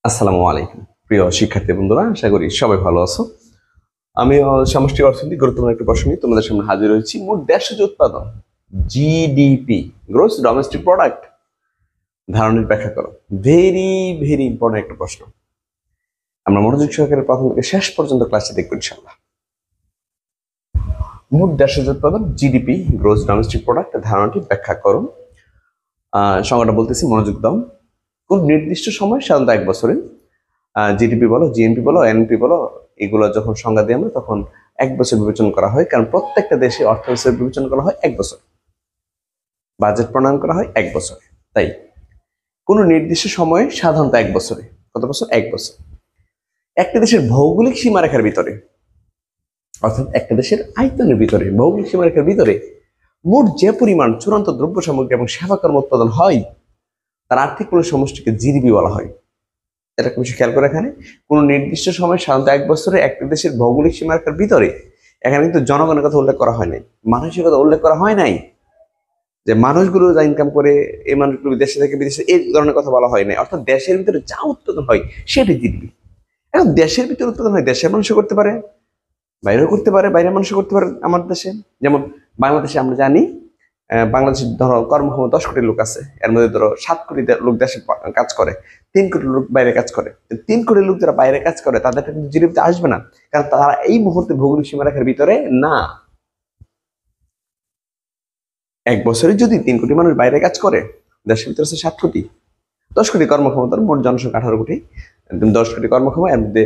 আসসালামু আলাইকুম প্রিয় শিক্ষার্থী বন্ধুরা, আশা করি সবাই ভালো আছো। আমি সামষ্টিক অর্থনীতি গুরুত্বপূর্ণ একটা প্রশ্ন নিয়ে তোমাদের সামনে হাজির হয়েছি। মোট দেশজ উৎপাদন জিডিপি, গ্রোস ডোমেস্টিক প্রোডাক্ট, ধারণের ব্যাখ্যা করো। ভেরি ভেরি ইম্পর্টেন্ট একটা প্রশ্ন। আমরা মনোযোগ সহকারে প্রথম থেকে শেষ পর্যন্ত ক্লাসে দেখবো ইনশাআল্লাহ। মোট দেশজ উৎপাদন জিডিপি, গ্রোস ডোমেস্টিক প্রোডাক্ট, ধারণাটি ব্যাখ্যা করো। সংজ্ঞাটা বলতেছি, মনোযোগ দাও। কোন নির্দিষ্ট সময়, সাধারণত 1 বছরে, জিডিপি বলো, জিএনপি বলো, এনপি বলো, এগুলো যখন সংজ্ঞা দিই আমরা তখন 1 বছর বিবেচনা করা হয়, কারণ প্রত্যেকটা দেশে অর্থব্যবস্থা বিবেচনা করা হয় 1 বছর, বাজেট প্রণয়ন করা হয় 1 বছর। তাই কোনো নির্দিষ্ট সময়ে, সাধারণত 1 বছরে, কত বছর? 1 বছর। একটা দেশের ভৌগোলিক সীমারেখার ভিতরে, অর্থাৎ একটা দেশের আয়তনের ভিতরে, ভৌগোলিক সীমারেখার ভিতরে মোট যে পরিমাণ চূড়ান্ত দ্রব্য সামগ্রী এবং সেবাকর্ম উৎপাদন হয় তার আর্থিক কোনো সমষ্টিকে জিডিপি বলা হয়। এটা একটা বিষয় খেয়াল করে, এখানে কোনো নির্দিষ্ট সময়, সাধারণত 1 বছরে একটা দেশের ভৌগোলিক সীমারেখার ভিতরে, এখানে কিন্তু জনগণের কথা উল্লেখ করা হয় নাই, মানুষের কথা উল্লেখ করা হয় নাই, যে মানুষগুলো যা ইনকাম করে এই মানুষগুলো দেশে থেকে বিদেশে, এই ধরনের কথা বলা হয় নাই। অর্থাৎ দেশের ভিতরে যা উৎপাদন হয় সেটাই জিডিপি। এখন দেশের ভিতরে উৎপাদন হয়, দেশের মানুষও করতে পারে, বাইরেও করতে পারে, বাইরের মানুষও করতে পারে। আমার দেশে যেমন বাংলাদেশে আমরা জানি, বাংলাদেশের ধরো কর্মক্ষম 10 কোটি লোক আছে, এর মধ্যে ধরো 7 কোটি লোক দেশে কাজ করে, 3 কোটি লোক বাইরে কাজ করে। 3 কোটি লোক যারা বাইরে কাজ করে তাদের কিন্তু জিডিপিতে আসবে না, কারণ তারা এই মুহূর্তে ভৌগোলিক সীমারেখার ভিতরে না। 1 বছরে যদি 3 কোটি মানুষ বাইরে কাজ করে, দেশের ভিতরে আছে 7 কোটি, 10 কোটি কর্মক্ষমতার মোট জনসংখ্যা 18 কোটি, 10 কোটি কর্মক্ষম, এর মধ্যে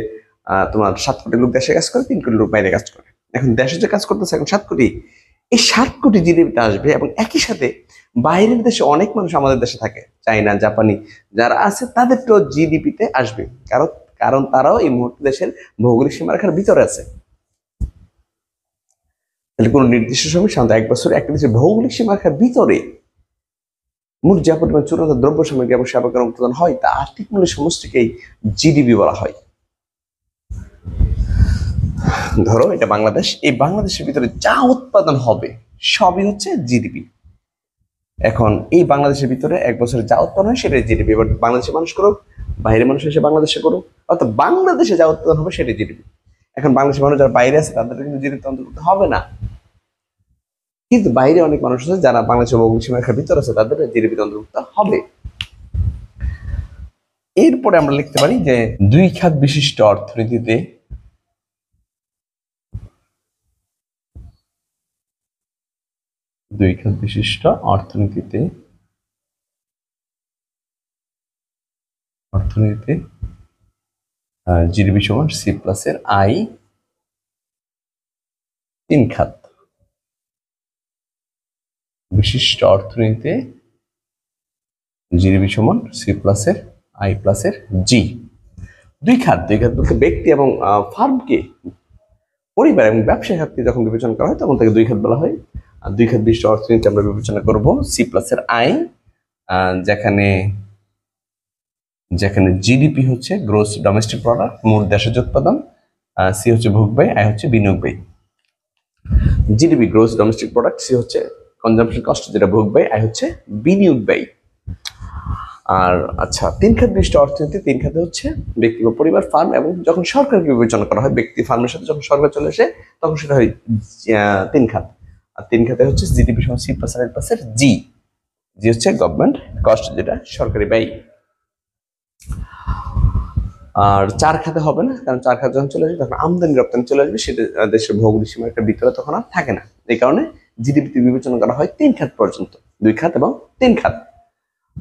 তোমার 7 কোটি লোক দেশে কাজ করে, 3 কোটি লোক বাইরে কাজ করে। এখন দেশে যে কাজ করতেছে এখন 7 কোটি, এই 7 কোটি জিডিপিতে আসবে, এবং একই সাথে বাইরের দেশে অনেক মানুষ আমাদের দেশে থাকে, চাইনা, জাপানি যারা আছে, তাদের তো জিডিপিতে আসবে, কারণ কারণ তারাও এই মুহূর্তে দেশের ভৌগোলিক সীমারেখার ভিতরে আছে। তাহলে কোনো নির্দিষ্ট সময়, সাধারণত 1 বছরে, একটা দেশের ভৌগোলিক সীমারেখার ভিতরে মোট যে পরিমাণ চূড়ান্ত দ্রব্য সামগ্রী এবং সেবাকর্ম উৎপাদন হয় তা আর্থিক মূল্যের সমষ্টিকেই জিডিপি বলা হয়। ধরো এটা বাংলাদেশ, এই বাংলাদেশের ভিতরে যা উৎপাদন হবে সবই হচ্ছে জিডিপি। এখন এই বাংলাদেশের ভিতরে 1 বছরে যা উৎপাদন হয় সেটাই জিডিপি। এবার বাংলাদেশের মানুষ করুক, বাইরের মানুষ এসে বাংলাদেশে করুক, অর্থাৎ বাংলাদেশে যা উৎপাদন হবে সেটাই জিডিপি। এখন বাংলাদেশের মানুষ যারা বাইরে আছে তাদের কিন্তু জিডিপি অন্তর্ভুক্ত হবে না, কিন্তু বাইরে অনেক মানুষ আছে যারা বাংলাদেশের ভৌগোলিক সীমারেখার ভিতরে আছে, তাদের জিডিপি অন্তর্ভুক্ত হবে। এরপরে আমরা লিখতে পারি যে দুই খাত বিশিষ্ট অর্থনীতিতে দুই খাত বিশিষ্ট অর্থনীতিতে জিডিপি সমান সি প্লাস এর আই 3 খাত বিশিষ্ট অর্থনীতিতে জিডিপি সমান সি প্লাস এর আই প্লাস এর জি। দুই খাত বলতে ব্যক্তি এবং ফার্মকে, পরিবার এবং ব্যবসা খাতকে যখন বিবেচনা করা হয় তখন তাকে দুই খাত বলা হয়। আর দুই খাত বিশিষ্ট অর্থনীতি আমরা বিবেচনা করব সি প্লাস এর আই, যেখানে জিডিপি হচ্ছে গ্রোস ডোমেস্টিক প্রোডাক্ট, মোট দেশজ উৎপাদন, সি হচ্ছে ভোগ ব্যয়, আই হচ্ছে বিনিয়োগ ব্যয়। GDP gross domestic product, C হচ্ছে কনজাম্পশন কস্ট যেটা ভোগ ব্যয়, আই হচ্ছে বিনিয়োগ ব্যয়। আর আচ্ছা, 3 খাত বিশিষ্ট অর্থনীতি, 3 খাতে হচ্ছে ব্যক্তি বা পরিবার, ফার্ম, এবং যখন সরকারকে বিবেচনা করা হয়, ব্যক্তি ফার্মের সাথে যখন সরকার চলে আসে তখন সেটা হয় 3 খাত। আর 3 খাতে হচ্ছে জিডিপি সমান সি প্লাস আর আই প্লাস এর জি। জি হচ্ছে গভর্নমেন্ট কস্ট, যেটা সরকারি ব্যয়। আর 4 খাতে হবে না, কারণ 4 খাতে যখন চলে আসবে তখন আমদানি রপ্তানি চলে আসবে, সেটা দেশের ভৌগোলিক সীমারেখার ভিতরে তখন আর থাকে না। এই কারণে জিডিপিতে বিবেচনা করা হয় 3 খাত পর্যন্ত, 2 খাত এবং 3 খাত।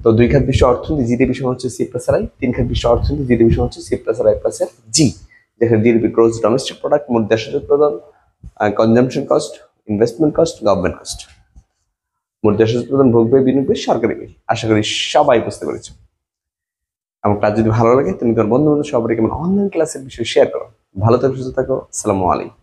তো 2 খাত বিশিষ্ট অর্থনীতি জিডিপি সমান হচ্ছে সি প্লাস আর আই, 3 খাত বিশিষ্ট অর্থনীতি জিডিপি সমান হচ্ছে সি প্লাস আর আই প্লাস এর জি, যেখানে জিডিপি গ্রোস ডোমেস্টিক প্রোডাক্ট, মোট দেশজ উৎপাদন, consumption cost, investment cost, government cost, মোট দেশজ উৎপাদন, ভোগ ব্যয়, বিনিয়োগ ব্যয়, সরকারি ব্যয়। আশা করি সবাই বুঝতে পেরেছো। আমার ক্লাস যদি ভালো লাগে তুমি তোমার বন্ধু বান্ধব সবাইকে অনলাইন ক্লাসের বিষয়ে শেয়ার করো। ভালো থাকো, সুস্থ থাকো, আসসালামু আলাইকুম।